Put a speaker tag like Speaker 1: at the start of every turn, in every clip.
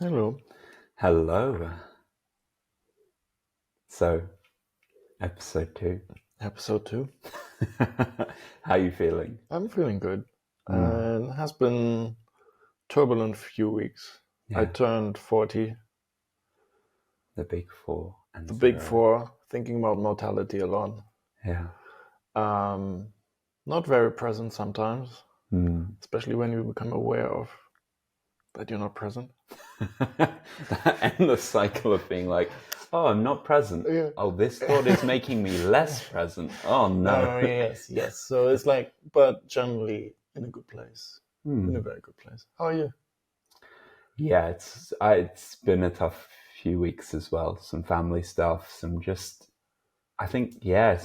Speaker 1: Hello.
Speaker 2: Hello. So, episode 2.
Speaker 1: Episode 2.
Speaker 2: How you feeling?
Speaker 1: I'm feeling good.
Speaker 2: Mm,
Speaker 1: And it has been turbulent few weeks. I
Speaker 2: yeah,
Speaker 1: turned 40,
Speaker 2: the big 4 and
Speaker 1: the big
Speaker 2: 0.
Speaker 1: 4, thinking about mortality a lot.
Speaker 2: Yeah.
Speaker 1: Um, Not very present sometimes,
Speaker 2: Mm.
Speaker 1: especially when you become aware of that you're not present.
Speaker 2: That endless cycle of being like, oh, I'm not present.
Speaker 1: Yeah.
Speaker 2: Oh, this thought is making me less present. Oh, no.
Speaker 1: No, yes. So it's like, but generally in a good place, in a
Speaker 2: Hmm.
Speaker 1: very good place. How are you?
Speaker 2: Yeah, it's been a tough few weeks as well. Some family stuff, I think, yeah,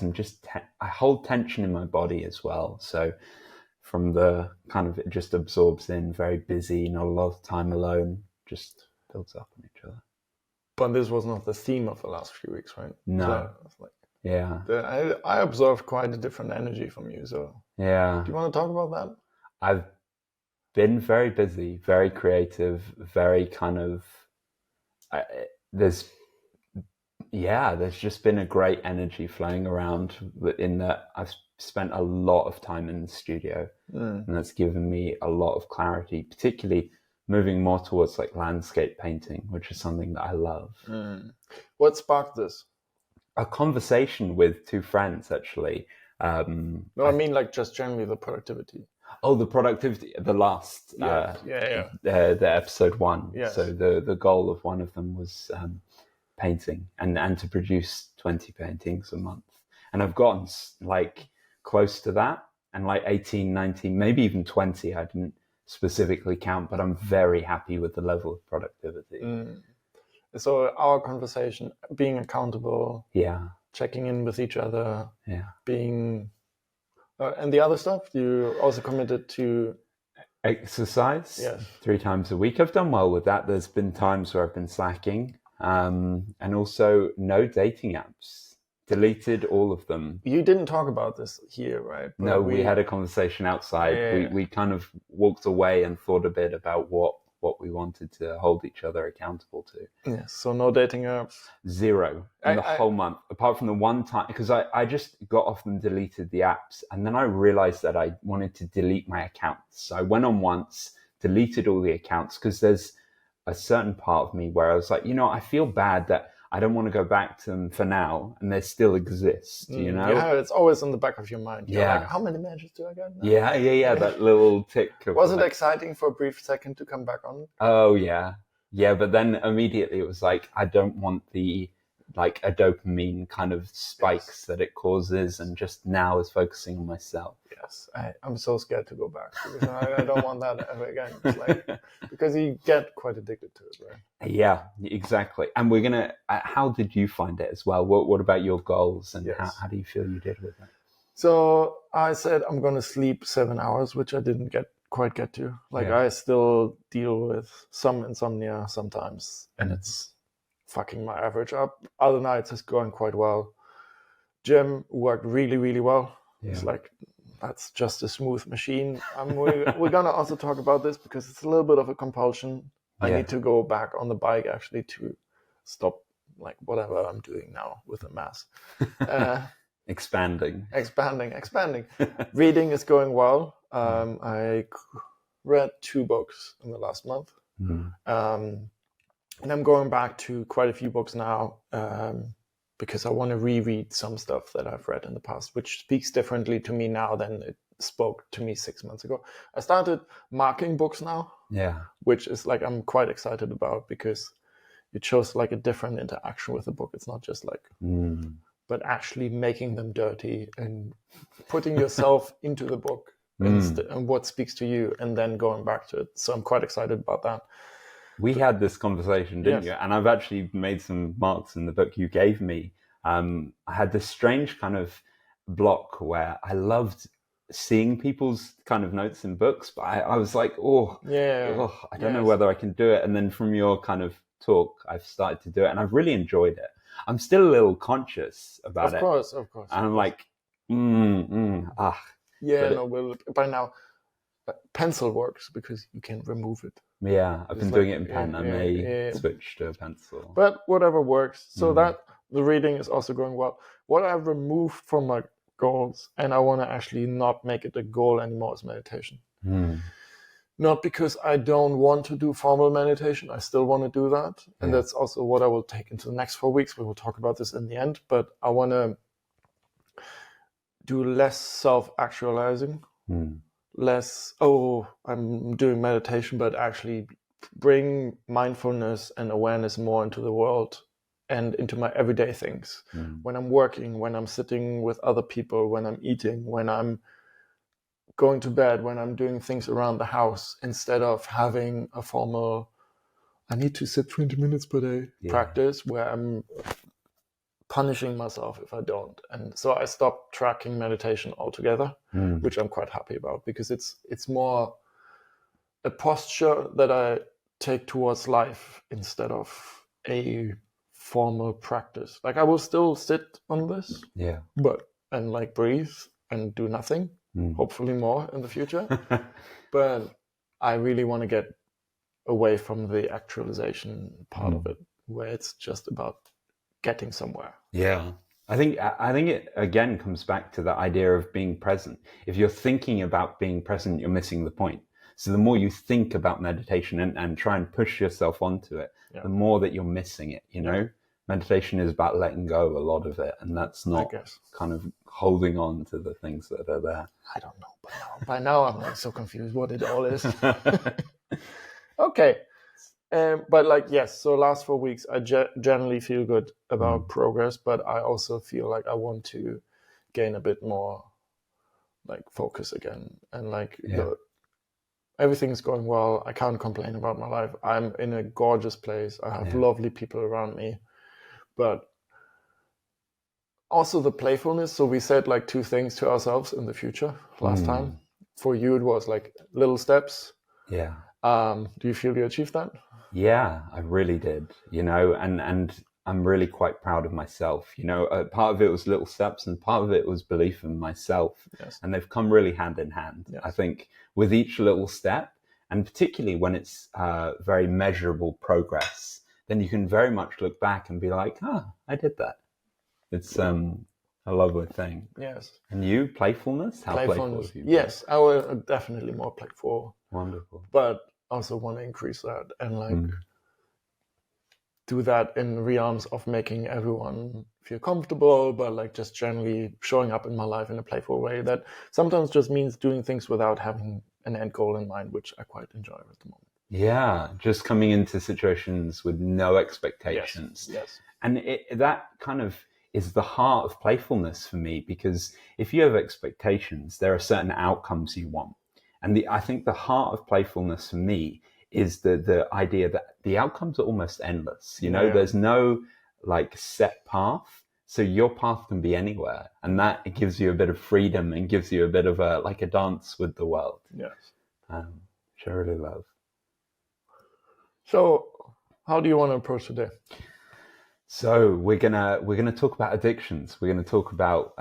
Speaker 2: I hold tension in my body as well. So from the kind of, it just absorbs in, very busy, not a lot of time alone, just builds up on each other.
Speaker 1: But this was not the theme of the last few weeks, right?
Speaker 2: No,
Speaker 1: So it's like,
Speaker 2: yeah,
Speaker 1: I observed quite a different energy from you. So do
Speaker 2: yeah.
Speaker 1: you want to talk about that?
Speaker 2: I've been very busy, very creative, very kind of, I, there's, yeah, there's just been a great energy flowing around in that I've spent a lot of time in the studio.
Speaker 1: Mm.
Speaker 2: And that's given me a lot of clarity, particularly moving more towards like landscape painting, which is something that I love.
Speaker 1: Mm. What sparked this?
Speaker 2: A conversation with two friends, actually.
Speaker 1: No, I mean like just generally the productivity.
Speaker 2: The productivity, the last,
Speaker 1: Yes. Yeah.
Speaker 2: the episode 1. So
Speaker 1: Yes.
Speaker 2: the goal of one of them was painting and to produce 20 paintings a month. And I've gotten like close to that, and like 18, 19, maybe even 20. I didn't specifically count, but I'm very happy with the level of productivity.
Speaker 1: Mm. So our conversation, being accountable,
Speaker 2: Yeah,
Speaker 1: checking in with each other,
Speaker 2: yeah.
Speaker 1: being, and the other stuff you also committed to.
Speaker 2: Exercise
Speaker 1: Yes.
Speaker 2: 3 times a week. I've done well with that. There's been times where I've been slacking. And also no dating apps. Deleted all of them.
Speaker 1: You didn't talk about this here, right?
Speaker 2: No,
Speaker 1: But
Speaker 2: we had a conversation outside.
Speaker 1: Yeah.
Speaker 2: We kind of walked away and thought a bit about what we wanted to hold each other accountable to.
Speaker 1: Yes. So no dating apps.
Speaker 2: 0 in the
Speaker 1: I
Speaker 2: whole month, apart from the one time, because I just got off and deleted the apps. And then I realized that I wanted to delete my accounts. So I went on once, deleted all the accounts, because there's a certain part of me where I was like, I feel bad that I don't want to go back to them for now, and they still exist,
Speaker 1: Yeah, it's always in the back of your mind. You're like,
Speaker 2: Yeah.
Speaker 1: how many matches do I get now?
Speaker 2: Yeah, that little tick of
Speaker 1: Was it
Speaker 2: like,
Speaker 1: exciting for a brief second to come back on?
Speaker 2: oh yeah, but then immediately it was like, I don't want the like a dopamine kind of spikes that it causes, and just now is focusing on myself.
Speaker 1: Yes, I'm so scared to go back because I don't want that ever again. It's like, because you get quite addicted to it, right?
Speaker 2: Yeah, exactly. And we're gonna. How did you find it as well? What about your goals, and
Speaker 1: Yes.
Speaker 2: how do you feel you did with it?
Speaker 1: So I said I'm going to sleep 7 hours, which I didn't quite get to. Like,
Speaker 2: Yeah.
Speaker 1: I still deal with some insomnia sometimes, and it's fucking my average up. Other nights it's going quite well. Gym worked really, really well. It's
Speaker 2: Yeah.
Speaker 1: like, that's just a smooth machine. We're gonna also talk about this because it's a little bit of a compulsion. I
Speaker 2: Yeah.
Speaker 1: need to go back on the bike actually to stop like whatever I'm doing now with the mass.
Speaker 2: Expanding.
Speaker 1: Expanding. Reading is going well. I read 2 books in the last month. And I'm going back to quite a few books now because I want to reread some stuff that I've read in the past, which speaks differently to me now than it spoke to me 6 months ago. I started marking books now,
Speaker 2: Yeah.
Speaker 1: which is like I'm quite excited about because it shows like a different interaction with the book. It's not just like, but actually making them dirty and putting yourself into the book and what speaks to you, and then going back to it. So I'm quite excited about that.
Speaker 2: We had this conversation, didn't
Speaker 1: Yes.
Speaker 2: you? And I've actually made some marks in the book you gave me. I had this strange kind of block where I loved seeing people's kind of notes in books, but I was like, I don't know whether I can do it. And then from your kind of talk, I've started to do it, and I've really enjoyed it. I'm still a little conscious about it.
Speaker 1: Of course.
Speaker 2: And I'm like,
Speaker 1: Yeah, no, well, by now, pencil works because you can remove it.
Speaker 2: Yeah, I've been doing it in pen. I may
Speaker 1: yeah.
Speaker 2: switch to a pencil.
Speaker 1: But whatever works. So that the reading is also going well. What I've removed from my goals, and I want to actually not make it a goal anymore, is meditation. Not because I don't want to do formal meditation. I still want to do that. And that's also what I will take into the next 4 weeks. We will talk about this in the end. But I want to do less self-actualizing. Less, I'm doing meditation, but actually bring mindfulness and awareness more into the world and into my everyday things. When I'm working, when I'm sitting with other people, when I'm eating, when I'm going to bed, when I'm doing things around the house, instead of having a formal, I need to sit 20 minutes per day practice where I'm punishing myself if I don't. And so I stopped tracking meditation altogether, which I'm quite happy about, because it's more a posture that I take towards life instead of a formal practice. Like I will still sit on this, and like breathe and do nothing, hopefully more in the future. But I really want to get away from the actualization part of it, where it's just about getting somewhere.
Speaker 2: Yeah. I think it again comes back to the idea of being present. If you're thinking about being present, you're missing the point. So the more you think about meditation and try and push yourself onto it, the more that you're missing it, you know? Meditation is about letting go a lot of it, and that's not kind of holding on to the things that are there.
Speaker 1: I don't know, but by now I'm like so confused what it all is. Okay. But like, yes, so last 4 weeks, I generally feel good about progress, but I also feel like I want to gain a bit more like focus again. And like everything's going well. I can't complain about my life. I'm in a gorgeous place. I have lovely people around me, but also the playfulness. So we said like 2 things to ourselves in the future last time. For you, it was like little steps.
Speaker 2: Yeah.
Speaker 1: Do you feel you achieved that?
Speaker 2: Yeah, I really did, you know, and I'm really quite proud of myself. You know, part of it was little steps and part of it was belief in myself. And they've come really hand in hand. I think with each little step, and particularly when it's very measurable progress, then you can very much look back and be like, I did that. It's a lovely thing.
Speaker 1: Yes.
Speaker 2: And you, playfulness? How playful have you been?
Speaker 1: Yes, I will definitely more playful.
Speaker 2: Wonderful.
Speaker 1: But also want to increase that and like do that in realms of making everyone feel comfortable, but like just generally showing up in my life in a playful way that sometimes just means doing things without having an end goal in mind, which I quite enjoy at the moment.
Speaker 2: Yeah, just coming into situations with no expectations.
Speaker 1: Yes.
Speaker 2: And that kind of is the heart of playfulness for me, because if you have expectations, there are certain outcomes you want. And I think the heart of playfulness for me is the idea that the outcomes are almost endless. You know, there's no like set path. So your path can be anywhere. And that gives you a bit of freedom and gives you a bit of a dance with the world.
Speaker 1: Yes.
Speaker 2: Which I really love.
Speaker 1: So how do you want to approach today?
Speaker 2: So we're gonna talk about addictions. We're gonna talk about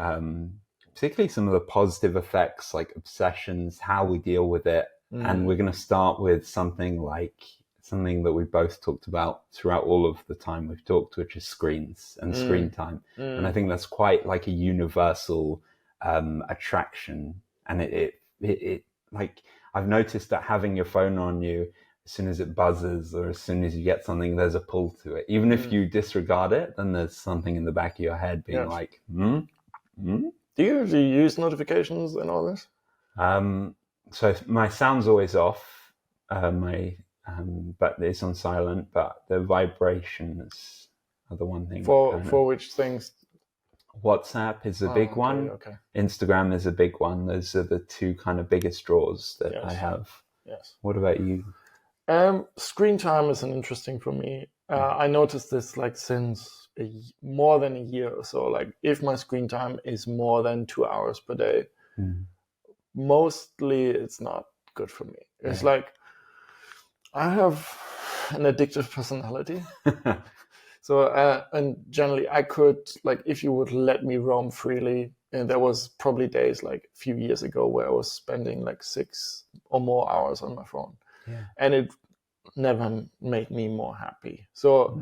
Speaker 2: particularly some of the positive effects like obsessions, how we deal with it. And we're going to start with something that we both talked about throughout all of the time we've talked, which is screens and screen time. And I think that's quite like a universal attraction. And it like, I've noticed that having your phone on you, as soon as it buzzes or as soon as you get something, there's a pull to it. Even if you disregard it, then there's something in the back of your head being like, Do
Speaker 1: you usually use notifications and all this?
Speaker 2: So my sound's always off, but it's on silent, but the vibrations are the one thing.
Speaker 1: For which things?
Speaker 2: WhatsApp is a big one.
Speaker 1: Okay.
Speaker 2: Instagram is a big one. Those are the 2 kind of biggest draws that I have.
Speaker 1: Yes.
Speaker 2: What about you?
Speaker 1: Screen time is an interesting for me. I noticed this like since more than a year or so. Like if my screen time is more than 2 hours per day, mostly it's not good for me. It's like I have an addictive personality. So and generally I could, like, if you would let me roam freely, and there was probably days like a few years ago where I was spending like 6 or more hours on my phone. And never made me more happy. So,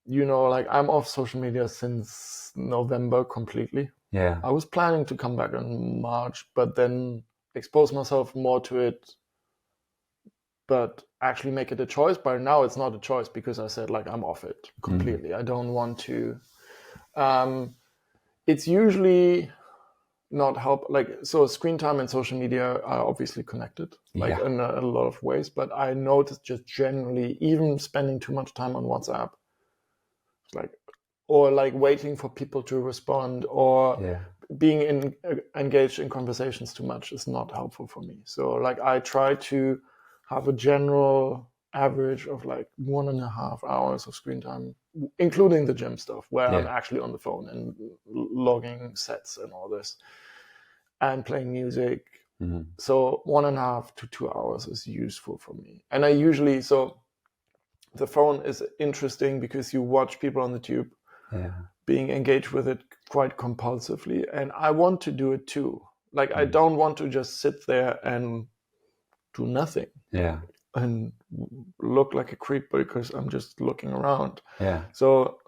Speaker 1: like I'm off social media since November completely.
Speaker 2: Yeah.
Speaker 1: I was planning to come back in March, but then expose myself more to it, but actually make it a choice. But now it's not a choice because I said, like, I'm off it completely. I don't want to. It's usually not help, like, so screen time and social media are obviously connected, like in a lot of ways, but I noticed just generally, even spending too much time on WhatsApp, like, or like waiting for people to respond, or being engaged in conversations too much is not helpful for me. So like I try to have a general average of like 1.5 hours of screen time, including the gym stuff where I'm actually on the phone and logging sets and all this and playing music. So 1.5 to 2 hours is useful for me. And I usually, so the phone is interesting because you watch people on the tube being engaged with it quite compulsively. And I want to do it too. Like, I don't want to just sit there and do nothing. And look like a creep because I'm just looking around. So,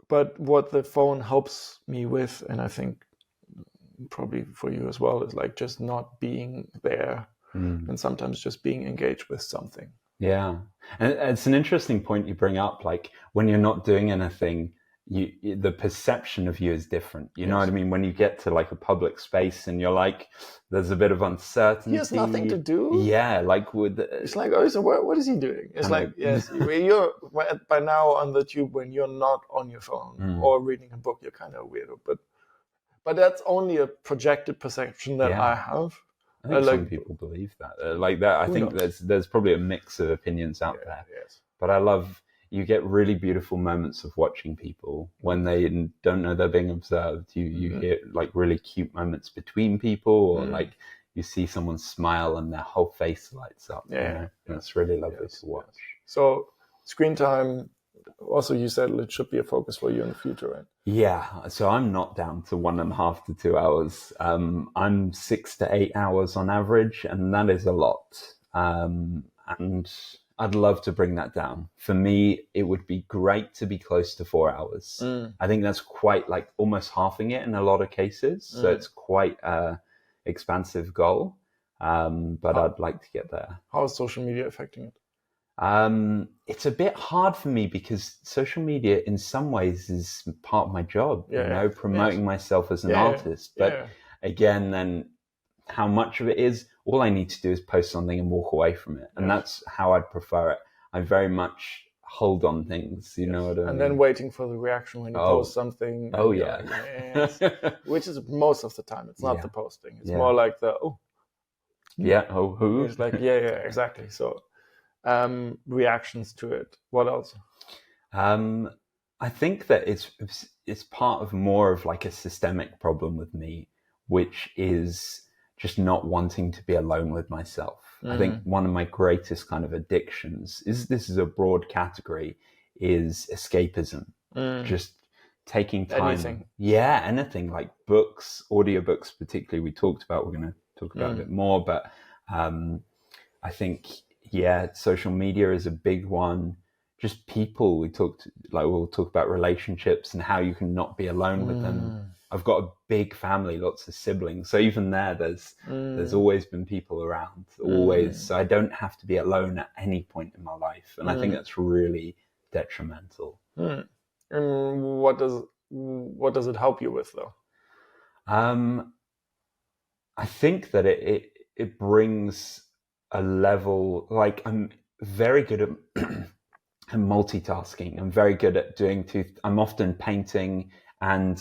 Speaker 1: but what the phone helps me with, and I think probably for you as well, is like just not being there and sometimes just being engaged with something.
Speaker 2: Yeah. And it's an interesting point you bring up. Like when you're not doing anything, the perception of you is different. You know what I mean? When you get to like a public space and you're like, there's a bit of uncertainty.
Speaker 1: He has nothing to do.
Speaker 2: Yeah. Like
Speaker 1: it's like, oh, so what is he doing? It's like, yes, you're by now on the tube when you're not on your phone or reading a book, you're kind of weirdo. But that's only a projected perception that I have.
Speaker 2: I think some people believe that. Like that, I think there's probably a mix of opinions out there. But I love, you get really beautiful moments of watching people when they don't know they're being observed. You hear like really cute moments between people, or like you see someone smile and their whole face lights up. You know? And it's really lovely to watch.
Speaker 1: So screen time, also you said it should be a focus for you in the future, right?
Speaker 2: Yeah, so I'm not down to 1.5 to 2 hours. I'm 6 to 8 hours on average, and that is a lot. And I'd love to bring that down. For me, it would be great to be close to 4 hours. I think that's quite like almost halving it in a lot of cases. So it's quite an expansive goal, but I'd like to get there.
Speaker 1: How is social media affecting it?
Speaker 2: It's a bit hard for me because social media in some ways is part of my job, promoting myself as an artist. But again, then how much of it is, all I need to do is post something and walk away from it. And that's how I'd prefer it. I very much hold on things, you know what I mean?
Speaker 1: And then waiting for the reaction when you post something. Which is most of the time. It's not the posting. It's more like the,
Speaker 2: who?
Speaker 1: It's like, exactly. So reactions to it. What else?
Speaker 2: I think that it's part of more of like a systemic problem with me, which is just not wanting to be alone with myself. I think one of my greatest kind of addictions this is a broad category, is escapism. Just taking time.
Speaker 1: Anything.
Speaker 2: Yeah, anything like books, audiobooks particularly. We're going to talk about a bit more, but I think, social media is a big one. Just people, we'll talk about relationships and how you can not be alone with them. I've got a big family, lots of siblings. So even there's always been people around, always. So I don't have to be alone at any point in my life. And I think that's really detrimental.
Speaker 1: And what does it help you with though?
Speaker 2: I think that it brings a level, like I'm very good at multitasking. I'm very good at I'm often painting and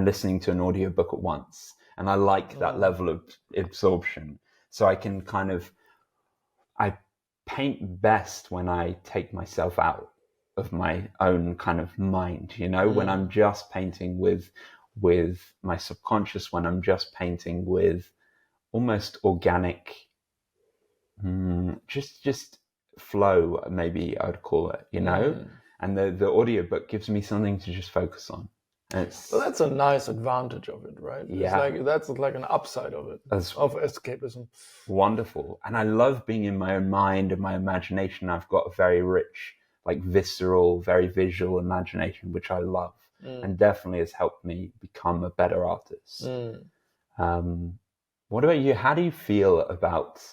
Speaker 2: listening to an audiobook at once. And I like that level of absorption. So I can I paint best when I take myself out of my own kind of mind, when I'm just painting with my subconscious, when I'm just painting with almost organic, just flow, maybe I'd call it, and the audiobook gives me something to just focus on.
Speaker 1: Well, that's a nice advantage of it, right?
Speaker 2: Yeah.
Speaker 1: That's like an upside of it,
Speaker 2: That's
Speaker 1: of escapism.
Speaker 2: wonderful. And I love being in my own mind and my imagination. I've got a very rich, like visceral, very visual imagination, which I love, and definitely has helped me become a better artist. What about you? How do you feel about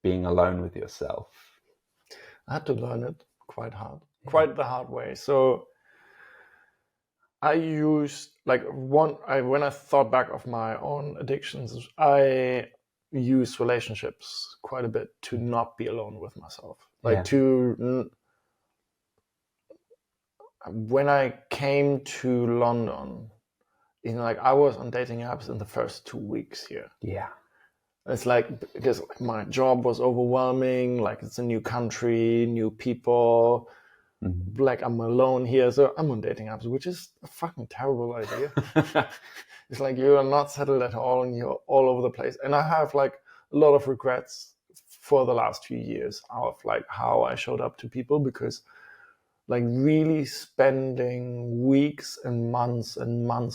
Speaker 2: being alone with yourself?
Speaker 1: I had to learn it quite the hard way. So I used when I thought back of my own addictions, I used relationships quite a bit to not be alone with myself. Like when I came to London, I was on dating apps in the first 2 weeks here.
Speaker 2: Yeah.
Speaker 1: It's like, because my job was overwhelming, like it's a new country, new people, like I'm alone here, so I'm on dating apps, which is a fucking terrible idea. It's like you are not settled at all and you're all over the place. And I have like a lot of regrets for the last few years of like how I showed up to people, because like really spending weeks and months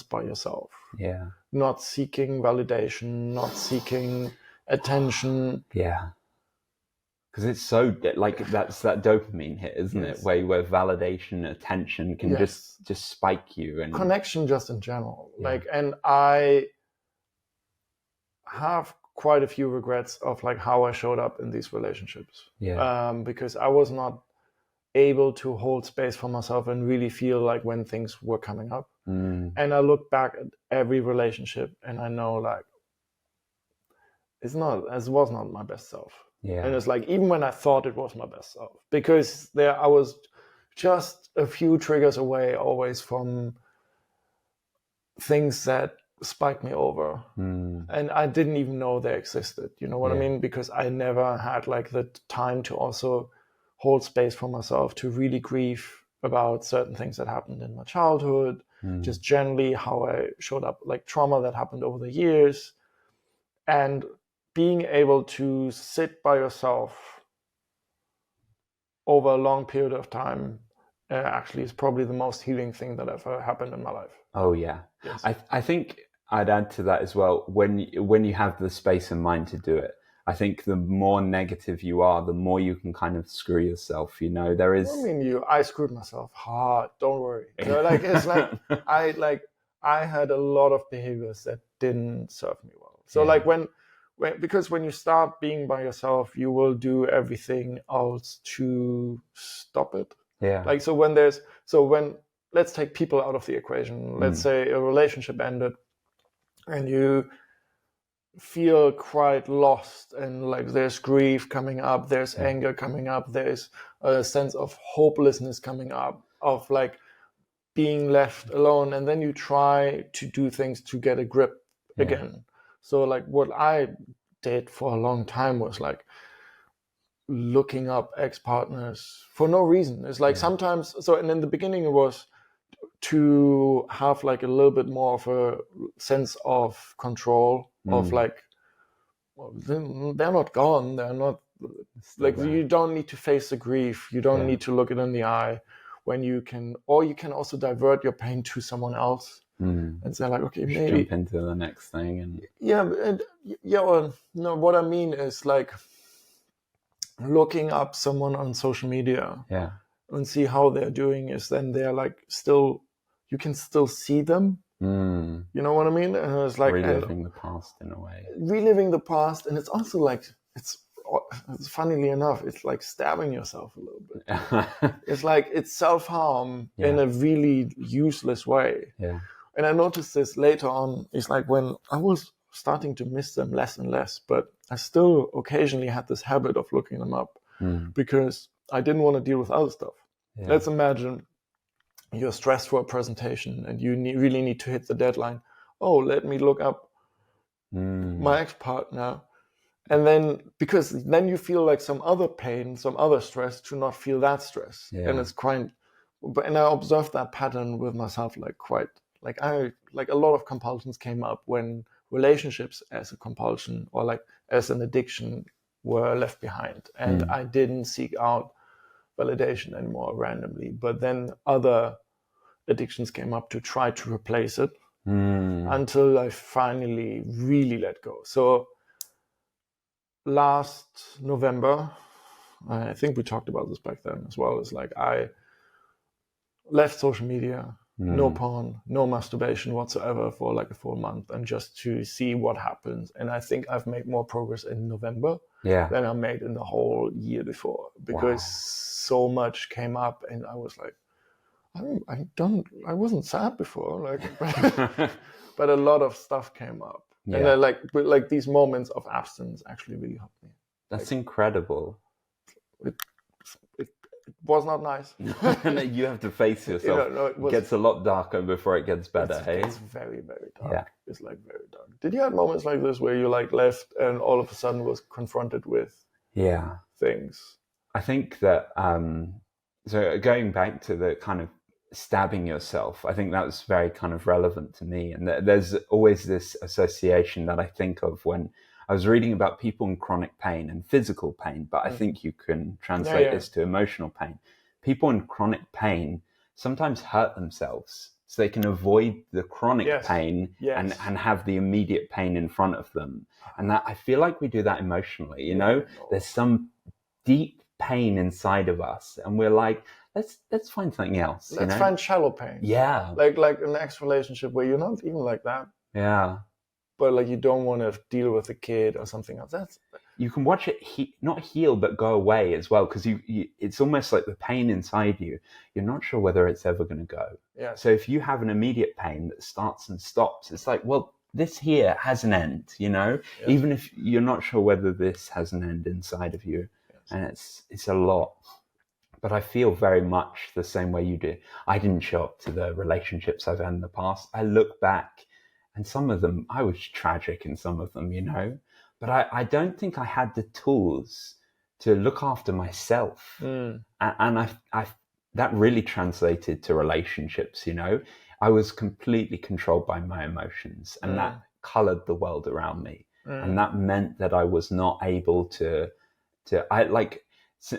Speaker 1: by yourself.
Speaker 2: Yeah.
Speaker 1: Not seeking validation, not seeking attention.
Speaker 2: Yeah. Because it's so like that's that dopamine hit, isn't it? Where validation, attention can just spike you, and
Speaker 1: connection just in general. Like, and I have quite a few regrets of like how I showed up in these relationships. Because I was not able to hold space for myself and really feel like when things were coming up. And I look back at every relationship and I know like it was not my best self. And it's like, even when I thought it was my best self, because I was just a few triggers away always from things that spiked me over. And I didn't even know they existed. You know what I mean? Because I never had like the time to also hold space for myself to really grieve about certain things that happened in my childhood, just generally how I showed up, like trauma that happened over the years. And being able to sit by yourself over a long period of time actually is probably the most healing thing that ever happened in my life.
Speaker 2: Oh yeah. Yes. I think I'd add to that as well. When you have the space and mind to do it, I think the more negative you are, the more you can kind of screw yourself. You know, there is.
Speaker 1: I screwed myself hard. Don't worry. So like it's like I had a lot of behaviors that didn't serve me well. So like because when you start being by yourself, you will do everything else to stop it. Like let's take people out of the equation. Let's say a relationship ended and you feel quite lost, and like there's grief coming up, there's anger coming up, there's a sense of hopelessness coming up, of like being left alone, and then you try to do things to get a grip again. So like what I did for a long time was like looking up ex-partners for no reason. It's like sometimes, and in the beginning it was to have like a little bit more of a sense of control of like, well, they're not gone. They're not like you don't need to face the grief. You don't need to look it in the eye when you can also divert your pain to someone else and say like, okay,
Speaker 2: just
Speaker 1: maybe
Speaker 2: jump into the next thing. And
Speaker 1: what I mean is like looking up someone on social media and see how they're doing is then they're like you can still see them. You know what I mean? And it's like
Speaker 2: reliving the past in a way.
Speaker 1: Reliving the past, and it's also like it's funnily enough, it's like stabbing yourself a little bit. It's like it's self-harm in a really useless way. And I noticed this later on. It's like when I was starting to miss them less and less, but I still occasionally had this habit of looking them up because I didn't want to deal with other stuff. Let's imagine you're stressed for a presentation and you really need to hit the deadline. Oh, let me look up my ex-partner. And then, because then you feel like some other pain, some other stress to not feel that stress. And it's quite, and I observed that pattern with myself, like a lot of compulsions came up when relationships as a compulsion or like as an addiction were left behind. And I didn't seek out validation anymore randomly, but then other addictions came up to try to replace it until I finally really let go. So last November, I think we talked about this back then as well, is like I left social media, no porn, no masturbation whatsoever for like a full month, and just to see what happens. And I think I've made more progress in November than I made in the whole year before, because so much came up, and I was like, I wasn't sad before, like, but a lot of stuff came up, and then like these moments of abstinence actually really helped me.
Speaker 2: That's incredible.
Speaker 1: It was not nice.
Speaker 2: And you have to face yourself. It gets a lot darker before it gets better.
Speaker 1: It's very, very dark. Yeah. It's like very dark. Did you have moments like this where you like left and all of a sudden was confronted with things?
Speaker 2: I think that so going back to the kind of stabbing yourself, I think that was very kind of relevant to me. And there's always this association that I think of when I was reading about people in chronic pain and physical pain, but I think you can translate this to emotional pain. People in chronic pain sometimes hurt themselves so they can avoid the chronic pain and have the immediate pain in front of them. And that I feel like we do that emotionally, you know? There's some deep pain inside of us and we're like, let's find something else.
Speaker 1: Let's find shallow pain.
Speaker 2: Yeah.
Speaker 1: Like an ex-relationship where you're not even like that.
Speaker 2: Yeah.
Speaker 1: But like you don't want to deal with a kid or something else.
Speaker 2: You can watch it not heal but go away as well, because you it's almost like the pain inside you. You're not sure whether it's ever going to go.
Speaker 1: Yeah.
Speaker 2: So if you have an immediate pain that starts and stops, it's like, well, this here has an end, you know. Yes. Even if you're not sure whether this has an end inside of you, and it's a lot. But I feel very much the same way you do. I didn't show up to the relationships I've had in the past. I look back. And some of them, I was tragic in some of them, you know, but I don't think I had the tools to look after myself. And I that really translated to relationships, you know. I was completely controlled by my emotions and that colored the world around me. And that meant that I was not able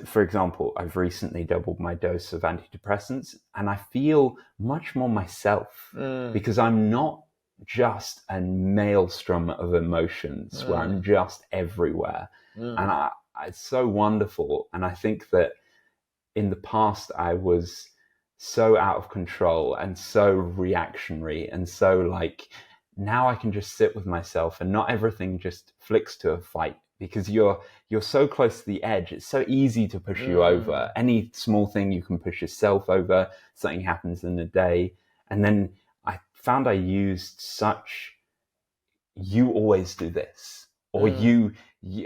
Speaker 2: for example, I've recently doubled my dose of antidepressants and I feel much more myself because I'm not just a maelstrom of emotions where I'm just everywhere. And it's so wonderful. And I think that in the past I was so out of control and so reactionary and so like, now I can just sit with myself and not everything just flicks to a fight, because you're so close to the edge. It's so easy to push you over. Any small thing you can push yourself over. Something happens in a day. And then I found I used you always do this, or you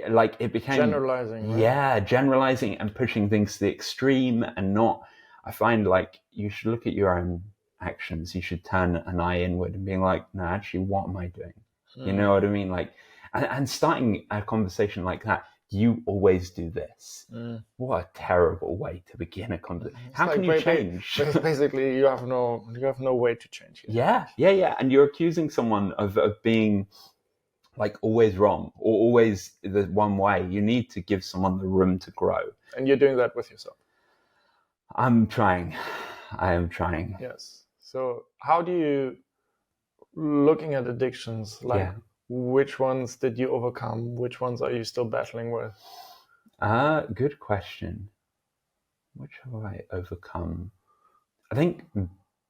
Speaker 2: like it became
Speaker 1: generalizing, right?
Speaker 2: Yeah, generalizing and pushing things to the extreme and not. I find like you should look at your own actions. You should turn an eye inward and being like, no, actually, what am I doing? You know what I mean? Like, and starting a conversation like that. You always do this. What a terrible way to begin a conversation. How can you change?
Speaker 1: Basically, you have no way to change it.
Speaker 2: Yeah. And you're accusing someone of being like always wrong or always the one way. You need to give someone the room to grow.
Speaker 1: And you're doing that with yourself.
Speaker 2: I'm trying. I am trying.
Speaker 1: Yes. So how do you, looking at addictions, like which ones did you overcome? Which ones are you still battling with?
Speaker 2: Good question. Which have I overcome? I think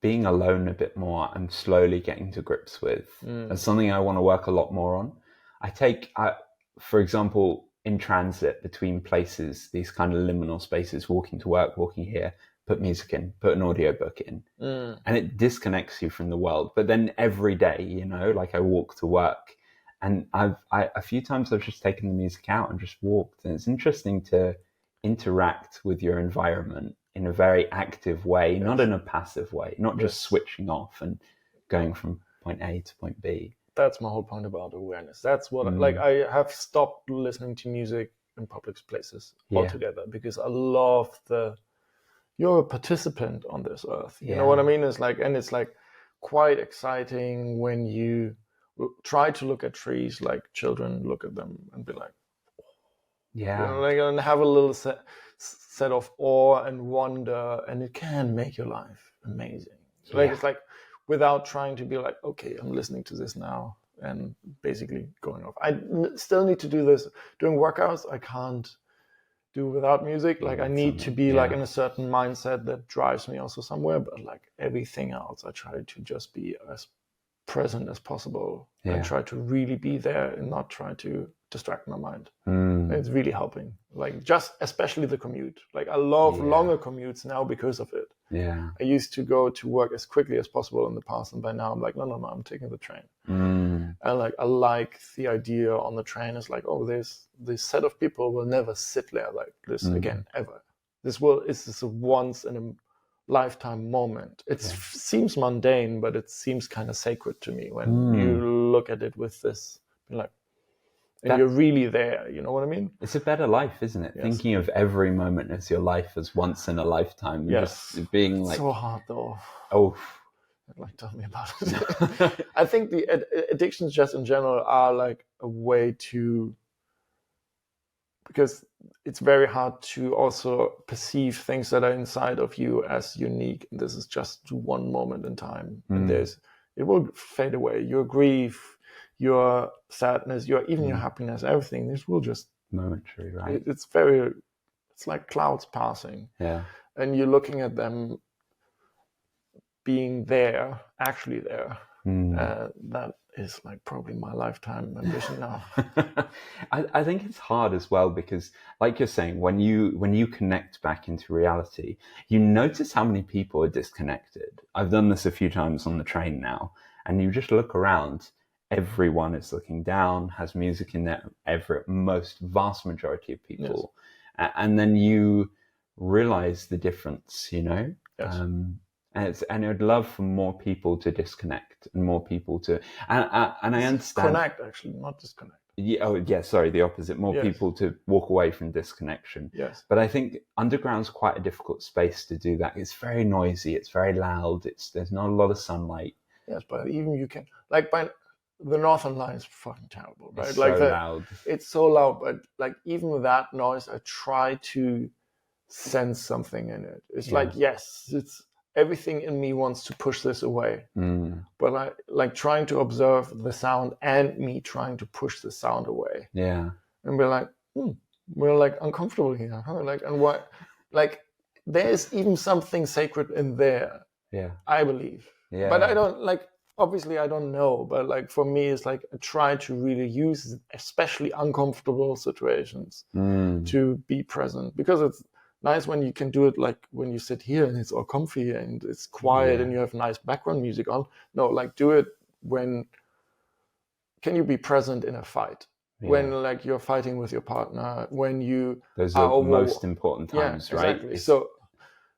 Speaker 2: being alone a bit more, I'm slowly getting to grips with. That's something I want to work a lot more on. For example, in transit between places, these kind of liminal spaces, walking to work, walking here, put music in, put an audiobook in, and it disconnects you from the world. But then every day, you know, like I walk to work, and a few times I've just taken the music out and just walked, and it's interesting to interact with your environment in a very active way, not in a passive way, not just switching off and going from point A to point B.
Speaker 1: That's my whole point about awareness. That's what like I have stopped listening to music in public places altogether, because I love you're a participant on this earth. You know what I mean? It's like, and it's like quite exciting when you try to look at trees like children look at them and be like, you know, like, and have a little set of awe and wonder, and it can make your life amazing. Like it's like without trying to be like, okay, I'm listening to this now and basically going off. I still need to do this during workouts. I can't do without music. Like I need to be like in a certain mindset that drives me also somewhere, but like everything else, I try to just be as present as possible and try to really be there and not try to distract my mind. It's really helping. Like just especially the commute. Like I love longer commutes now because of it. I used to go to work as quickly as possible in the past, and by now I'm like, no, I'm taking the train. And like I like the idea on the train is like, oh, this set of people will never sit there like this again ever. This is a once in a lifetime moment. It seems mundane, but it seems kind of sacred to me when you look at it with this, like, and you're really there. You know what I mean?
Speaker 2: It's a better life, isn't it? Thinking of every moment as your life as once in a lifetime. Just being like,
Speaker 1: so hard though.
Speaker 2: Oh,
Speaker 1: like, tell me about it. I think the addictions just in general are like a way to, because it's very hard to also perceive things that are inside of you as unique. And this is just one moment in time. And it will fade away. Your grief, your sadness, even your happiness, everything, this will just
Speaker 2: momentary, right?
Speaker 1: It's like clouds passing. And you're looking at them being there, actually there. That is like probably my lifetime ambition now.
Speaker 2: I think it's hard as well because, like you're saying, when you connect back into reality, you notice how many people are disconnected. I've done this a few times on the train now, and you just look around. Everyone is looking down, has music in there. Vast majority of people, and then you realize the difference. You know. And I'd love for more people to disconnect and more people to, and I understand.
Speaker 1: Connect, actually, not disconnect.
Speaker 2: Sorry, the opposite. More people to walk away from disconnection. But I think underground's quite a difficult space to do that. It's very noisy. It's very loud. There's not a lot of sunlight.
Speaker 1: Yes, but even you can, like, by the Northern Line is fucking terrible, right?
Speaker 2: It's
Speaker 1: like
Speaker 2: so loud.
Speaker 1: It's so loud, but like even with that noise, I try to sense something in it. It's like, yes, it's everything in me wants to push this away, but I like trying to observe the sound and me trying to push the sound away. And we're like, we're like uncomfortable here, huh? Like, and what? Like, there's even something sacred in there. I believe. But I don't like. Obviously, I don't know. But like for me, it's like I try to really use, especially uncomfortable situations, to be present, because it's nice when you can do it, like when you sit here and it's all comfy and it's quiet and you have nice background music on. No, like do it when, can you be present in a fight? When like you're fighting with your partner, when you
Speaker 2: those are the most important times, right?
Speaker 1: Exactly.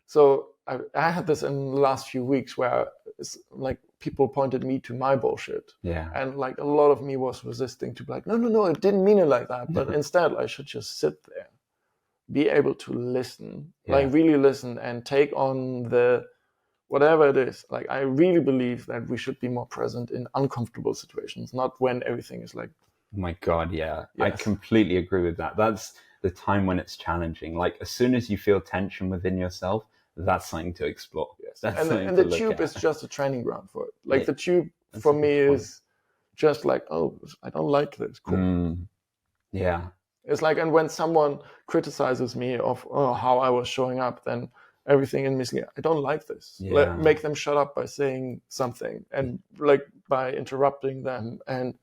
Speaker 1: So I had this in the last few weeks where it's like people pointed me to my bullshit. And like a lot of me was resisting to be like, no, it didn't mean it like that. But instead I should just sit there, be able to listen, like really listen and take on the whatever it is. Like I really believe that we should be more present in uncomfortable situations, not when everything is like,
Speaker 2: oh my God, I completely agree with that. That's the time when it's challenging. Like as soon as you feel tension within yourself, that's something to explore.
Speaker 1: And the tube is just a training ground for it. Like the tube for me is just like, oh, I don't like this. Cool. It's like, and when someone criticizes me of how I was showing up, then everything in me is like, I don't like this. Make them shut up by saying something and like by interrupting them. And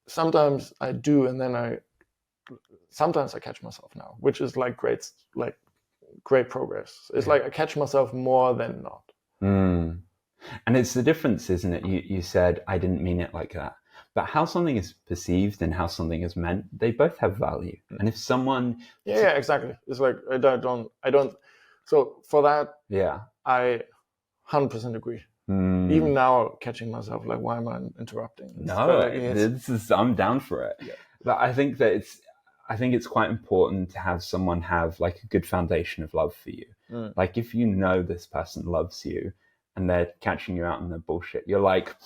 Speaker 1: sometimes I do, and then sometimes I catch myself now, which is like great progress. It's like I catch myself more than not.
Speaker 2: And it's the difference, isn't it? You said, I didn't mean it like that. But how something is perceived and how something is meant, they both have value. And if someone...
Speaker 1: Yeah, exactly. It's like, I don't... So for that, I 100% agree. Even now, catching myself, like, why am I interrupting?
Speaker 2: I'm down for it. But I think that it's quite important to have someone have like a good foundation of love for you. Like if you know this person loves you and they're catching you out in their bullshit, you're like...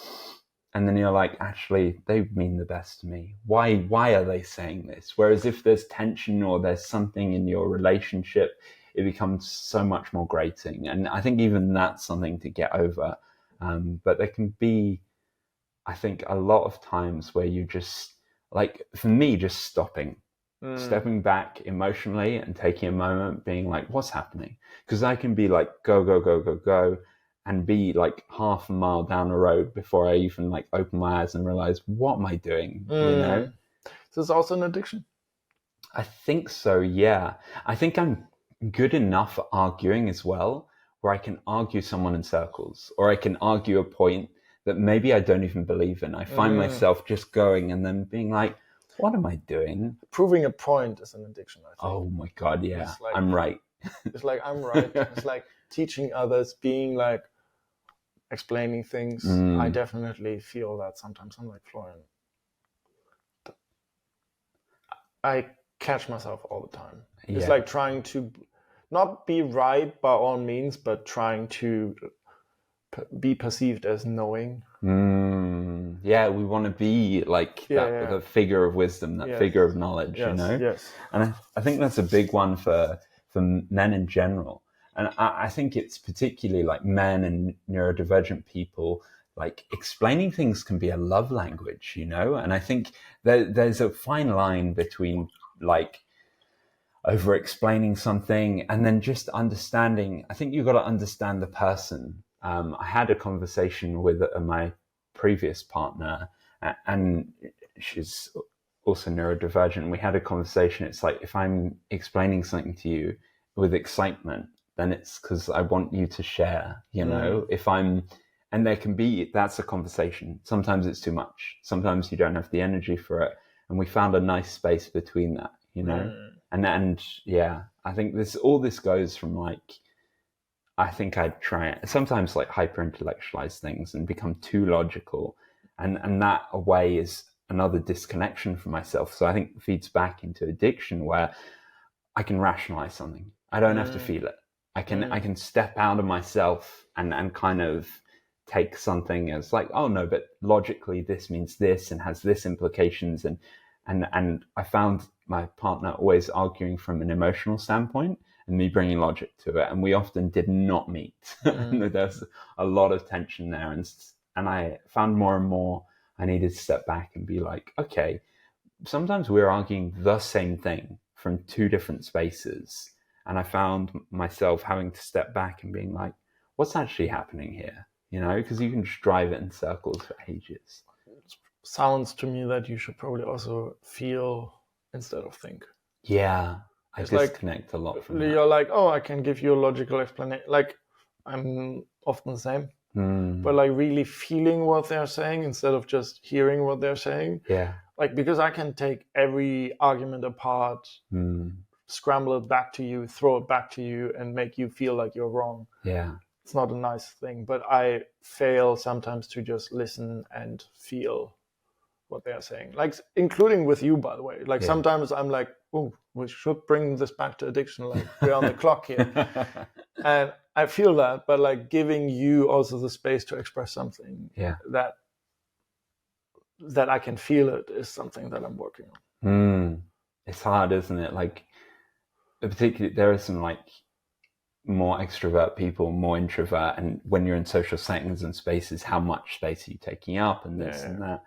Speaker 2: And then you're like, actually, they mean the best to me. Why are they saying this? Whereas if there's tension or there's something in your relationship, it becomes so much more grating. And I think even that's something to get over. But there can be, I think, a lot of times where you just, like, for me, just stepping back emotionally and taking a moment, being like, what's happening? Because I can be like, go, go, go, go, go, and be like half a mile down the road before I even like open my eyes and realize, what am I doing? You know?
Speaker 1: So it's also an addiction.
Speaker 2: I think so, yeah. I think I'm good enough at arguing as well, where I can argue someone in circles, or I can argue a point that maybe I don't even believe in. I find myself just going and then being like, what am I doing?
Speaker 1: Proving a point is an addiction, I think.
Speaker 2: Oh my God, yeah,
Speaker 1: like,
Speaker 2: I'm right.
Speaker 1: It's like, I'm right. It's like teaching others, being like, explaining things. I definitely feel that sometimes. I'm like, Florian, I catch myself all the time.
Speaker 2: Yeah.
Speaker 1: It's like trying to not be right by all means, but trying to be perceived as knowing.
Speaker 2: Yeah, we want to be like the figure of wisdom, that figure of knowledge, you know?
Speaker 1: Yes.
Speaker 2: And I think that's a big one for men in general. And I think it's particularly like men and neurodivergent people, like explaining things can be a love language, you know? And I think there's a fine line between like over explaining something and then just understanding. I think you've got to understand the person. I had a conversation with my previous partner, and she's also neurodivergent. We had a conversation. It's like, if I'm explaining something to you with excitement, then it's because I want you to share, you know. And there can be, that's a conversation. Sometimes it's too much. Sometimes you don't have the energy for it. And we found a nice space between that, you know. And yeah, I think all this goes from like, I think I'd try sometimes like hyper intellectualize things and become too logical. And that away is another disconnection from myself. So I think it feeds back into addiction, where I can rationalize something. I don't have to feel it. I can step out of myself and kind of take something as like, oh no, but logically this means this and has this implications. And I found my partner always arguing from an emotional standpoint and me bringing logic to it. And we often did not meet. There's a lot of tension there. And I found more and more I needed to step back and be like, okay, sometimes we're arguing the same thing from two different spaces. And I found myself having to step back and being like, what's actually happening here? You know, because you can just drive it in circles for ages.
Speaker 1: Sounds to me that you should probably also feel instead of think.
Speaker 2: Yeah, I disconnect a lot from that.
Speaker 1: You're like, oh, I can give you a logical explanation. Like, I'm often the same. But like really feeling what they're saying instead of just hearing what they're saying.
Speaker 2: Yeah.
Speaker 1: Like, because I can take every argument apart, scramble it back to you, throw it back to you, and make you feel like you're wrong.
Speaker 2: Yeah.
Speaker 1: It's not a nice thing, but I fail sometimes to just listen and feel what they're saying. Like, including with you, by the way. Like, sometimes I'm like, oh, we should bring this back to addiction. Like, we're on the clock here. And I feel that, but like giving you also the space to express something that I can feel it is something that I'm working on.
Speaker 2: It's hard, isn't it? Like, particularly there are some like more extrovert people, more introvert, and when you're in social settings and spaces, how much space are you taking up, and this and that.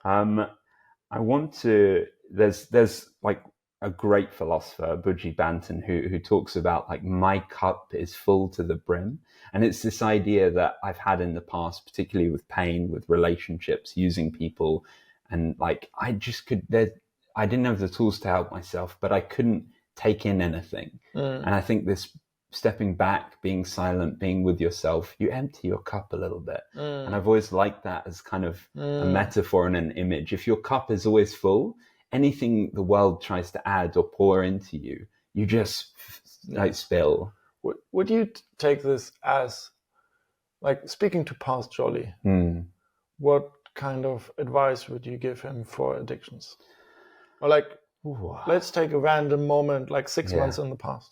Speaker 2: I want to. There's like a great philosopher, Buji Banton, who talks about like, my cup is full to the brim, and it's this idea that I've had in the past, particularly with pain, with relationships, using people, and like I just I didn't have the tools to help myself, but I couldn't take in anything, and I think this stepping back, being silent, being with yourself, you empty your cup a little bit. And I've always liked that as kind of a metaphor and an image. If your cup is always full, anything the world tries to add or pour into you, you just like spill.
Speaker 1: Would you take this as, like, speaking to past Jolly, what kind of advice would you give him for addictions? Or like, let's take a random moment, like 6 months in the past.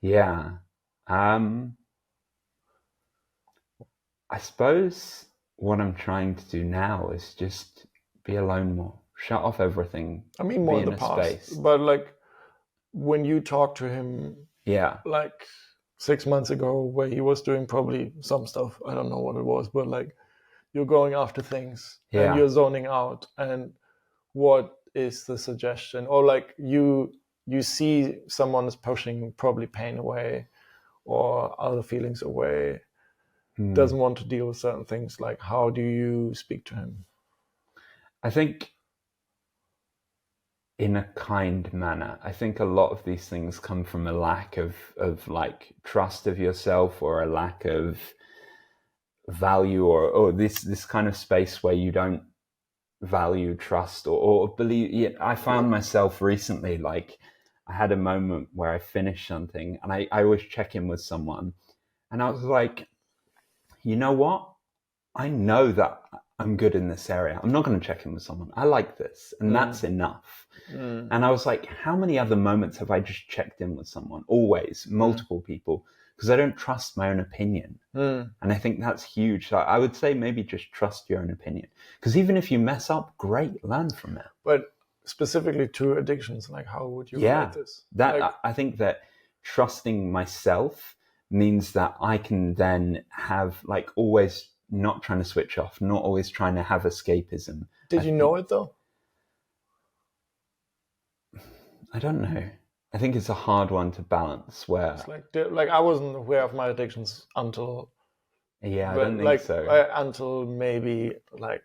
Speaker 2: Yeah. I suppose what I'm trying to do now is just be alone more, shut off everything.
Speaker 1: I mean, more in the past, but like when you talk to him
Speaker 2: Yeah.
Speaker 1: like 6 months ago, where he was doing probably some stuff. I don't know what it was, but like you're going after things and
Speaker 2: Yeah.
Speaker 1: you're zoning out. And what is the suggestion? Or like you see someone is pushing probably pain away or other feelings away, doesn't want to deal with certain things. Like, how do you speak to him?
Speaker 2: I think in a kind manner. I think a lot of these things come from a lack of like trust of yourself, or a lack of value, or this kind of space where you don't value trust or believe. Yeah, I found myself recently, like I had a moment where I finished something, and I always check in with someone, and I was like, you know what? I know that I'm good in this area. I'm not going to check in with someone. I like this, and that's enough. And I was like, how many other moments have I just checked in with someone? Always, multiple people, because I don't trust my own opinion. And I think that's huge. So I would say maybe just trust your own opinion. Because even if you mess up, great, learn from it.
Speaker 1: But specifically to addictions, like how would you relate this?
Speaker 2: That
Speaker 1: like,
Speaker 2: I think that trusting myself means that I can then have, like, always not trying to switch off, not always trying to have escapism.
Speaker 1: Did you know it though?
Speaker 2: I don't know. I think it's a hard one to balance where...
Speaker 1: It's like I wasn't aware of my addictions until...
Speaker 2: Yeah, I don't think so.
Speaker 1: Until maybe like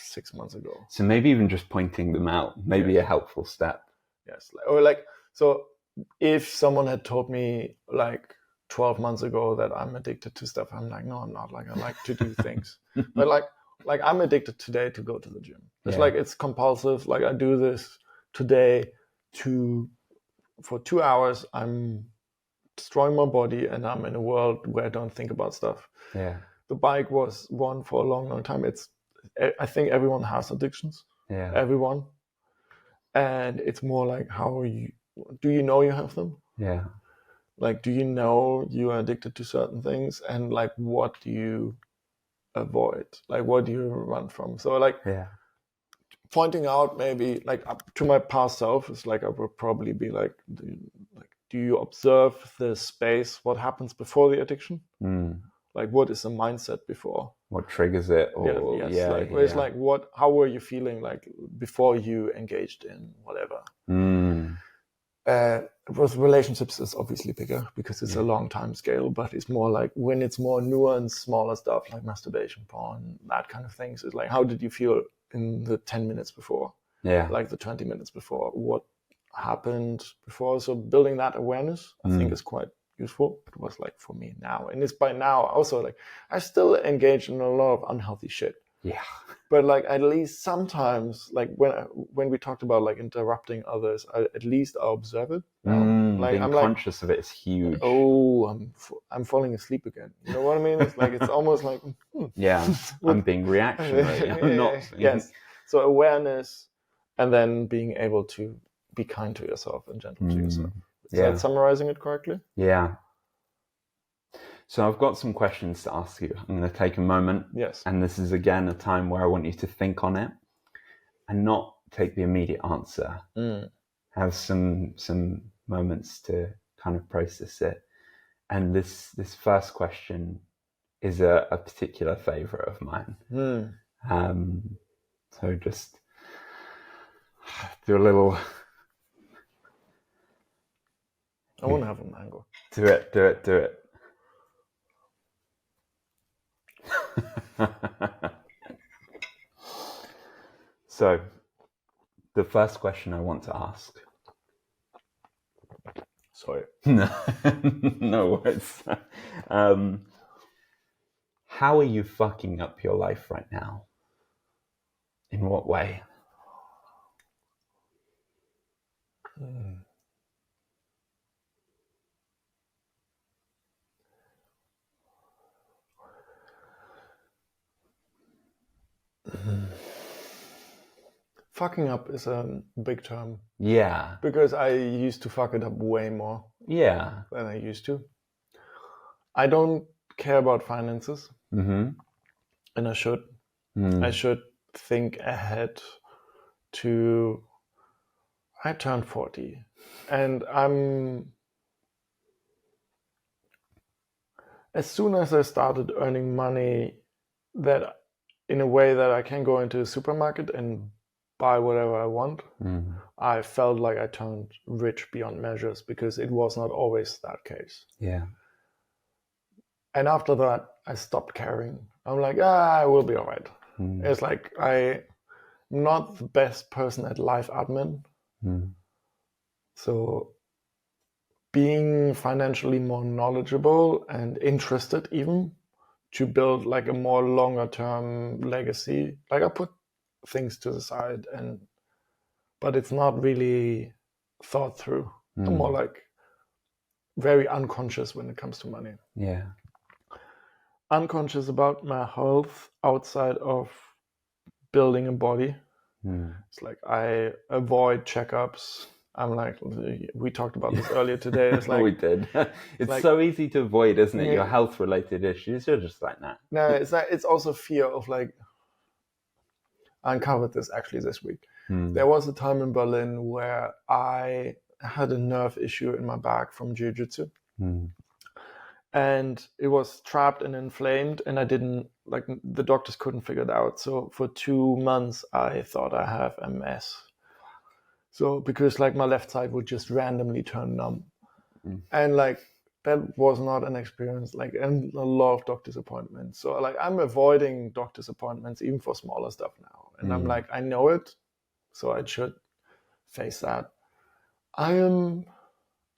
Speaker 1: 6 months ago.
Speaker 2: So maybe even just pointing them out, maybe a helpful step.
Speaker 1: Yes. Or like, so if someone had told me like 12 months ago that I'm addicted to stuff, I'm like, no, I'm not. Like, I like to do things. But like I'm addicted today to go to the gym. It's like, it's compulsive. Like I do this today for 2 hours. I'm destroying my body and I'm in a world where I don't think about stuff.
Speaker 2: Yeah.
Speaker 1: The bike was one for a long time. I think everyone has addictions.
Speaker 2: Yeah.
Speaker 1: Everyone. And it's more like, do you know you have them?
Speaker 2: Yeah.
Speaker 1: Like, do you know you are addicted to certain things? And like, what do you avoid? Like, what do you run from? So like, pointing out maybe like up to my past self is like, I would probably be like, do you observe the space, what happens before the addiction? Like, what is the mindset before?
Speaker 2: What triggers it? Or,
Speaker 1: it's like, how were you feeling like before you engaged in whatever? With relationships is obviously bigger because it's a long time scale, but it's more like when it's more nuanced, smaller stuff like masturbation, porn, that kind of things. It's like, how did you feel in the 10 minutes before?
Speaker 2: Yeah.
Speaker 1: Like the 20 minutes before? What happened before? So building that awareness, I think, is quite useful. It was like for me now. And it's by now also like, I still engage in a lot of unhealthy shit.
Speaker 2: Yeah.
Speaker 1: But like, at least sometimes, like when we talked about like interrupting others, at least I observe it.
Speaker 2: Like, being conscious of it is huge.
Speaker 1: Oh, I'm falling asleep again. You know what I mean? It's like, it's almost like,
Speaker 2: yeah, I'm being reactionary. I'm not.
Speaker 1: Yes. So awareness, and then being able to be kind to yourself and gentle to yourself. Is that summarizing it correctly?
Speaker 2: Yeah. So I've got some questions to ask you. I'm going to take a moment.
Speaker 1: Yes.
Speaker 2: And this is, again, a time where I want you to think on it and not take the immediate answer. Have some moments to kind of process it. And this first question is a particular favorite of mine. So just do a little...
Speaker 1: I want to have a mango.
Speaker 2: Do it. So, the first question I want to ask.
Speaker 1: Sorry.
Speaker 2: No worries. How are you fucking up your life right now? In what way?
Speaker 1: Fucking up is a big term.
Speaker 2: Yeah.
Speaker 1: Because I used to fuck it up way more.
Speaker 2: Yeah.
Speaker 1: Than I used to. I don't care about finances. And I should. I should think ahead to... I turned 40. And I'm as soon as I started earning money that in a way that I can go into a supermarket and buy whatever I want, I felt like I turned rich beyond measures, because it was not always that case.
Speaker 2: Yeah.
Speaker 1: And after that, I stopped caring. I'm like, I will be all right. It's like I'm not the best person at life admin. So being financially more knowledgeable and interested even to build like a more longer term legacy. Like I put things to the side, but it's not really thought through. I'm more like very unconscious when it comes to money.
Speaker 2: Yeah.
Speaker 1: Unconscious about my health outside of building a body. It's like I avoid checkups. I'm like, we talked about this earlier today. It's like
Speaker 2: we did. It's
Speaker 1: like,
Speaker 2: so easy to avoid, isn't it?
Speaker 1: Yeah.
Speaker 2: Your health related issues. You're just like that.
Speaker 1: No, it's like, it's also fear of like, I uncovered this actually this week. There was a time in Berlin where I had a nerve issue in my back from jiu-jitsu. And it was trapped and inflamed, and I didn't, like, the doctors couldn't figure it out. So for 2 months, I thought I have MS. So because like my left side would just randomly turn numb. And like, that was not an experience, like, and a lot of doctor's appointments. So like, I'm avoiding doctor's appointments even for smaller stuff now. And I'm like, I know it, so I should face that. I am,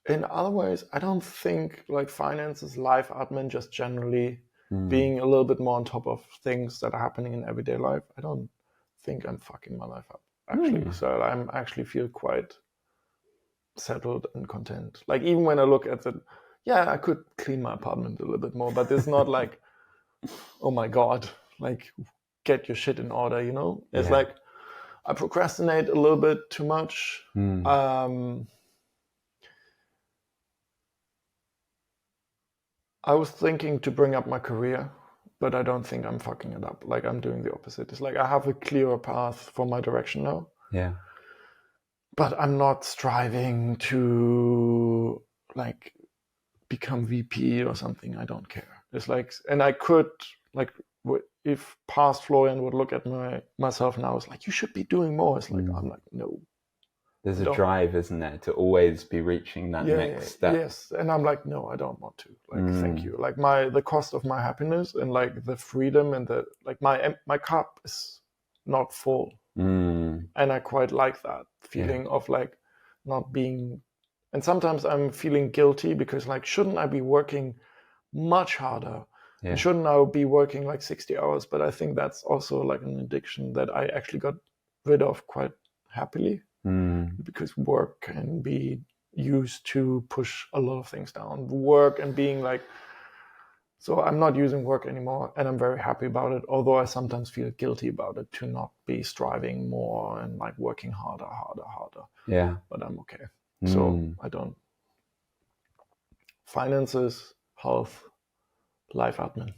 Speaker 1: in other ways, I don't think like finances, life admin, just generally being a little bit more on top of things that are happening in everyday life, I don't think I'm fucking my life up, actually. So I'm actually feel quite settled and content. Like even when I look at I could clean my apartment a little bit more, but it's not like, oh my God, like get your shit in order, you know? It's like I procrastinate a little bit too much. I was thinking to bring up my career, but I don't think I'm fucking it up. Like I'm doing the opposite. It's like I have a clearer path for my direction now.
Speaker 2: Yeah.
Speaker 1: But I'm not striving to like become VP or something. I don't care. It's like, and I could like, if past Florian would look at myself now, it's like, you should be doing more. It's like, I'm like, no.
Speaker 2: There's a drive, isn't there, to always be reaching that next step.
Speaker 1: Yes. And I'm like, no, I don't want to. Like, thank you. Like the cost of my happiness and like the freedom and the, like my cup is not full. And I quite like that feeling of like not being, and sometimes I'm feeling guilty because like, shouldn't I be working much harder? Yeah. And shouldn't I be working like 60 hours? But I think that's also like an addiction that I actually got rid of quite happily, because work can be used to push a lot of things down. Work and being like, so I'm not using work anymore, and I'm very happy about it, although I sometimes feel guilty about it to not be striving more and like working harder. Yeah. But I'm okay. So I don't. Finances, health, life admin.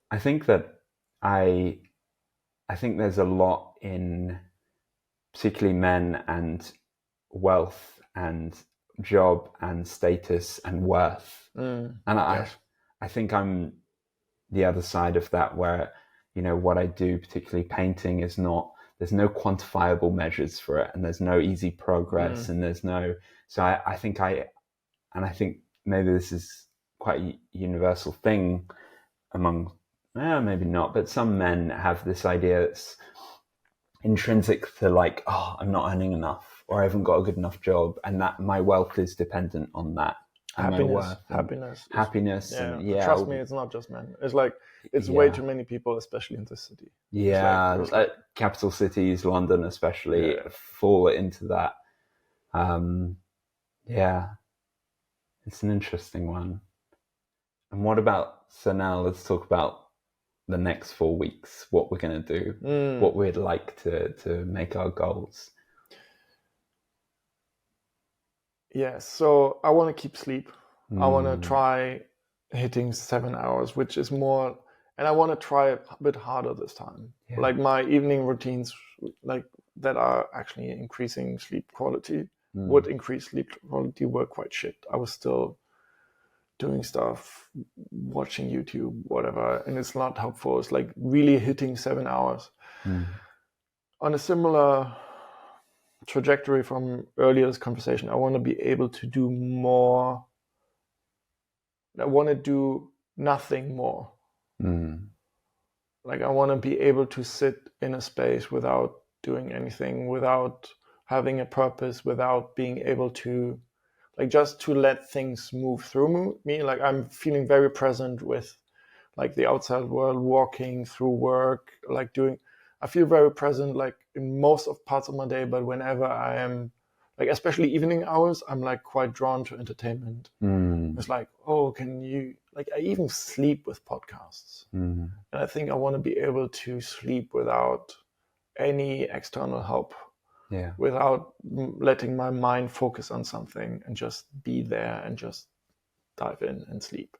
Speaker 2: I think that I think there's a lot in particularly men and wealth and job and status and worth. And I think I'm the other side of that, where, you know, what I do, particularly painting, is not, there's no quantifiable measures for it, and there's no easy progress, and there's no, so I think maybe this is quite a universal thing among, maybe not, but some men have this idea that's intrinsic to like, oh, I'm not earning enough, or I haven't got a good enough job, and that my wealth is dependent on that.
Speaker 1: Happiness.
Speaker 2: And
Speaker 1: trust me, it's not just men. It's like, it's way too many people, especially in this city.
Speaker 2: Like capital cities, London especially, fall into that. It's an interesting one. And what about, so now let's talk about the next 4 weeks, what we're going to do, what we'd like to make our goals.
Speaker 1: So I want to keep sleep. I want to try hitting 7 hours, which is more, and I want to try a bit harder this time. Like my evening routines, like that are actually increasing sleep quality, would increase sleep quality, were quite shit. I was still doing stuff, watching YouTube, whatever, and it's not helpful. It's like really hitting 7 hours. On a similar trajectory from earlier this conversation, I want to be able to do more. I want to do nothing more. Like I want to be able to sit in a space without doing anything, without having a purpose, without being able to, like, just to let things move through me. Like I'm feeling very present with like the outside world, walking through work, like I feel very present like in most of parts of my day, but whenever I am, like especially evening hours, I'm like quite drawn to entertainment. It's like, oh, can you, like I even sleep with podcasts. And I think I want to be able to sleep without any external help.
Speaker 2: Yeah.
Speaker 1: Without letting my mind focus on something and just be there and just dive in and sleep.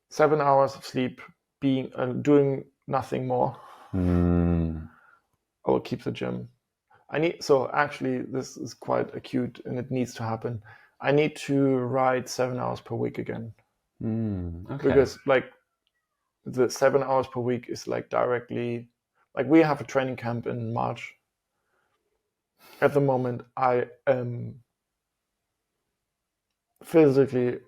Speaker 1: 7 hours of sleep, being doing nothing more. I will keep the gym. So actually this is quite acute and it needs to happen. I need to ride 7 hours per week again.
Speaker 2: Okay.
Speaker 1: Because like the 7 hours per week is like directly, like we have a training camp in March. At the moment, I am physically,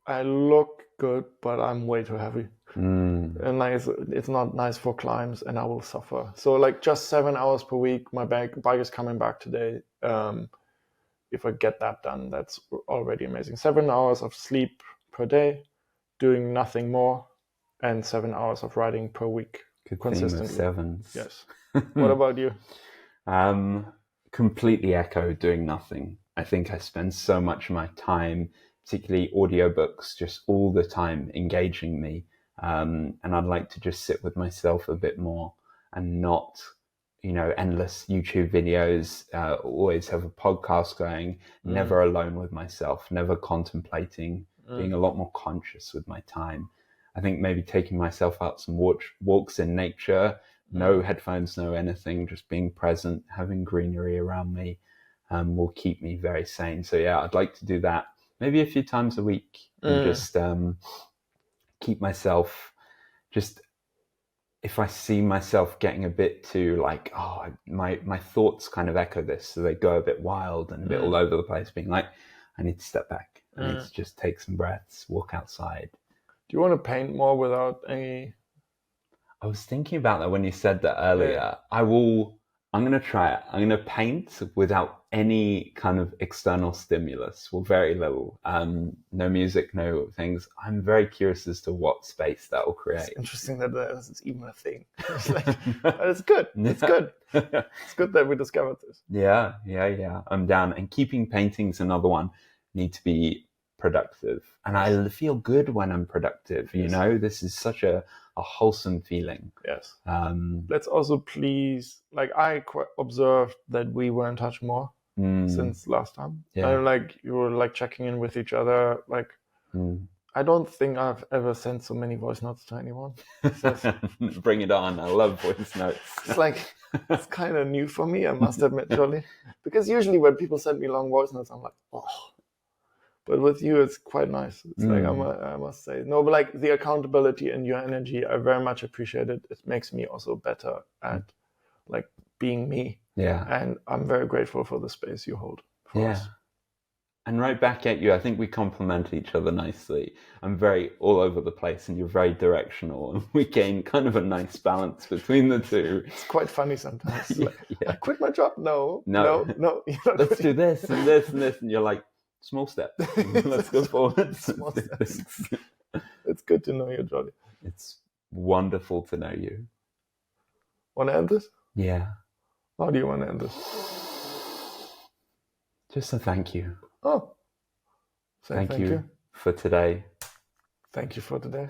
Speaker 1: I look good, but I'm way too heavy. And like it's not nice for climbs and I will suffer. So like just 7 hours per week, my bike is coming back today. If I get that done, that's already amazing. 7 hours of sleep per day, doing nothing more, and 7 hours of riding per week.
Speaker 2: Good
Speaker 1: consistently.
Speaker 2: theme of sevens.
Speaker 1: Yes. What about you?
Speaker 2: Completely echo doing nothing. I think I spend so much of my time, particularly audiobooks, just all the time engaging me. And I'd like to just sit with myself a bit more and not, endless YouTube videos, always have a podcast going, never alone with myself, never contemplating, being a lot more conscious with my time. I think maybe taking myself out some walks in nature, no headphones, no anything, just being present, having greenery around me will keep me very sane. So yeah, I'd like to do that maybe a few times a week and just keep myself, just if I see myself getting a bit too like, oh, my thoughts kind of echo this, so they go a bit wild and a bit all over the place, being like, I need to step back. I need to just take some breaths, walk outside.
Speaker 1: Do you want to paint more without any?
Speaker 2: I was thinking about that when you said that earlier. I'm going to try it. I'm going to paint without any kind of external stimulus, well, very little. No music, no things. I'm very curious as to what space that will create.
Speaker 1: It's interesting that this is even a thing. It's like, but it's good. It's good. It's good that we discovered this.
Speaker 2: Yeah. I'm down. And keeping painting's another one. Need to be productive. And I feel good when I'm productive.
Speaker 1: Yes.
Speaker 2: This is such a wholesome feeling.
Speaker 1: Yes. Let's also please, like I observed that we were in touch more since last time.
Speaker 2: Yeah.
Speaker 1: Like you were like checking in with each other. Like I don't think I've ever sent so many voice notes to anyone.
Speaker 2: Bring it on. I love voice notes.
Speaker 1: It's like, it's kind of new for me, I must admit, Jolly. Because usually when people send me long voice notes, I'm like, oh. But with you, it's quite nice. It's like, I must say. No, but like the accountability and your energy, I very much appreciate it. It makes me also better at like being me.
Speaker 2: Yeah.
Speaker 1: And I'm very grateful for the space you hold for us.
Speaker 2: And right back at you, I think we complement each other nicely. I'm very all over the place and you're very directional. And we gain kind of a nice balance between the two.
Speaker 1: It's quite funny sometimes. Like, I quit my job. No.
Speaker 2: Let's do this and this and this. And you're like, small steps. Let's go forward.
Speaker 1: Small steps. It's good to know you, Jolly.
Speaker 2: It's wonderful to know you.
Speaker 1: Want to end this?
Speaker 2: Yeah.
Speaker 1: How do you want to end this?
Speaker 2: Just a thank you.
Speaker 1: Oh.
Speaker 2: Thank you for today.
Speaker 1: Thank you for today.